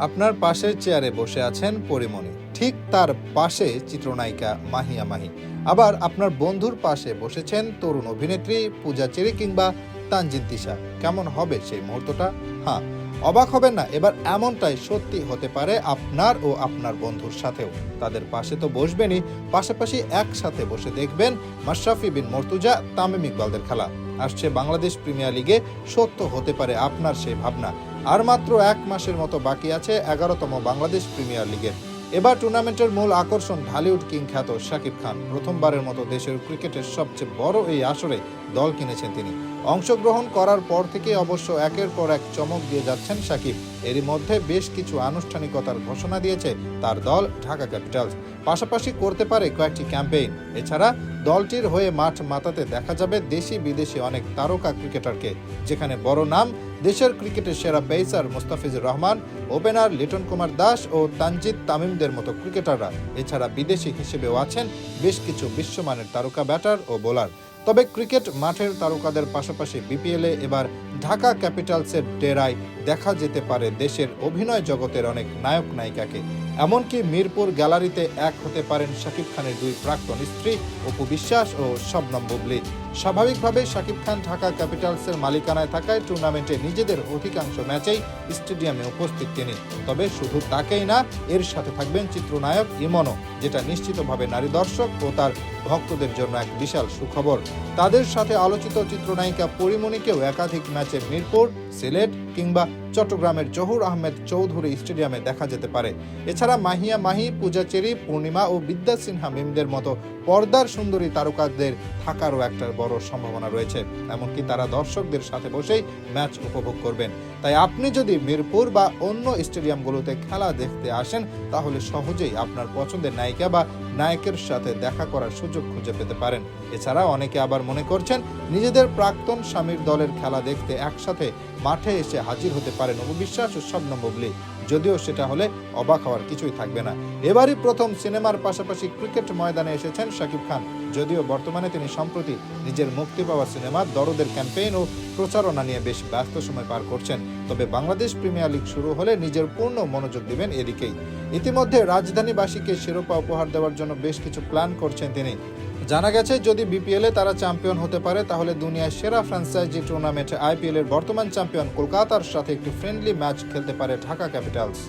আপনার পাশের চেয়ারে বসে আছেন পরিমণি, ঠিক তার পাশে চিত্রনায়িকা মাহিয়া মাহি। আবার আপনার বন্ধুর পাশে বসেছেন তরুণ অভিনেত্রী পূজা চেরি কিংবা তানজিন তিশা। কেমন হবে সেই মুহূর্তটা? হ্যাঁ, অবাক হবেন না, এবার এমনটাই সত্যি হতে পারে আপনার ও আপনার বন্ধুর সাথেও। তাদের পাশে তো বসবেনই, পাশাপাশি একসাথে বসে দেখবেন মাশরাফি বিন মর্তুজা, তামিম ইকবালদের খেলা। আসছে বাংলাদেশ প্রিমিয়ার লিগে, সত্য হতে পারে আপনার সেই ভাবনা। আর মাত্র 1 মাসের মতো বাকি আছে 11তম বাংলাদেশ প্রিমিয়ার লিগের। এবার টুর্নামেন্টের মূল আকর্ষণ ঢালিউড কিং খ্যাত শাকিব খান। প্রথমবারের মতো দেশের ক্রিকেটের সবচেয়ে বড় এই আসরে দল কিনেছেন তিনি। অংশগ্রহণ করার পর থেকে অবশ্য একের পর এক চমক দিয়ে যাচ্ছেন শাকিব। এরই মধ্যে বেশ কিছু আনুষ্ঠানিকতার ঘোষণা দিয়েছে তার দল ঢাকা ক্যাপিটালস। পাশাপাশি করতে পারে কয়েকটি ক্যাম্পেইন। এছাড়া দলটির হয়ে মাঠ মাতাতে দেখা যাবে দেশি বিদেশি অনেক তারকা ক্রিকেটারকে, যেখানে বড় নাম দেশের ক্রিকেটের সেরা পেসার মুস্তাফিজুর রহমান, ওপেনার লিটন কুমার দাস ও তানজিদ তামিমদের মতো ক্রিকেটাররা। এছাড়া বিদেশি হিসেবেও আছেন বেশ কিছু বিশ্বমানের তারকা ব্যাটার ও বোলার। তবে ক্রিকেট মাঠের তারকাদের পাশাপাশি বিপিএলে এবার ঢাকা ক্যাপিটালসের ডেরায় দেখা যেতে পারে দেশের অভিনয় জগতের অনেক নায়ক নায়িকাকে। এমনকি মিরপুর গ্যালারিতে এক হতে পারেন শাকিব খানের 2 প্রাক্তন স্ত্রী অপু বিশ্বাস ও শবনম বুবলী। স্বাভাবিকভাবেই শাকিব খান ঢাকা ক্যাপিটালসের মালিকানায় থাকায় টুর্নামেন্টে নিজেদের অধিকাংশ ম্যাচেই স্টেডিয়ামে উপস্থিত তিনি। তবে শুধু তাকেই না, এর সাথে থাকবেন চিত্রনায়ক ইমনও, যেটা নিশ্চিতভাবে নারী দর্শক ও তার ভক্তদের জন্য এক বিশাল সুখবর। তাদের সাথে আলোচিত চিত্রনায়িকা পরিমণিকেও একাধিক ম্যাচে মিরপুর, সিলেট কিংবা চট্টগ্রামের জহুর আহমেদ চৌধুরী স্টেডিয়ামে দেখা যেতে পারে। এছাড়া মাহিয়া মাহি, পূজা চেরি, পূর্ণিমা ও বিদ্যা সিনহা মিমদের মতো পর্দার সুন্দরী তারকাদের থাকারও একটা বড় সম্ভাবনা রয়েছে। এমনকি তারা দর্শকদের সাথে বসেই ম্যাচ উপভোগ করবেন। তাই আপনি যদি মিরপুর বা অন্য স্টেডিয়ামগুলোতে খেলা দেখতে আসেন, তাহলে সহজেই আপনার পছন্দের নায়িকা বা নায়কের সাথে দেখা করার সুযোগ খুঁজে পেতে পারেন। এছাড়া অনেকে আবার মনে করছেন নিজেদের প্রাক্তন স্বামীর দলের খেলা দেখতে একসাথে মাঠে এসে হাজির হতে পারেন অপু বিশ্বাস ও শবনম বুবলী। যদিও সেটা হলে অবাক হওয়ার কিছুই থাকবে না। এবারই প্রথম সিনেমার পাশাপাশি ক্রিকেট ময়দানে এসেছেন শাকিব খান। যদিও বর্তমানে তিনি সম্প্রতি নিজের মুক্তি পাওয়া সিনেমা দরদের ক্যাম্পেইন ও প্রচারণা নিয়ে বেশ ব্যস্ত সময় পার করছেন। তবে বাংলাদেশ প্রিমিয়ার লিগ শুরু হলে নিজের পূর্ণ মনোযোগ দিবেন এদিকেই। ইতিমধ্যে রাজধানীবাসীকে শিরোপা উপহার দেওয়ার জন্য বেশ কিছু প্ল্যান করছেন তিনি। জানা গেছে যদি বিপিএলে তারা চ্যাম্পিয়ন হতে পারে, তাহলে দুনিয়ার সেরা ফ্র্যাঞ্চাইজি টুর্নামেন্ট আইপিএল এর বর্তমান চ্যাম্পিয়ন কলকাতার সাথে একটি ফ্রেন্ডলি ম্যাচ খেলতে পারে ঢাকা ক্যাপিটালস।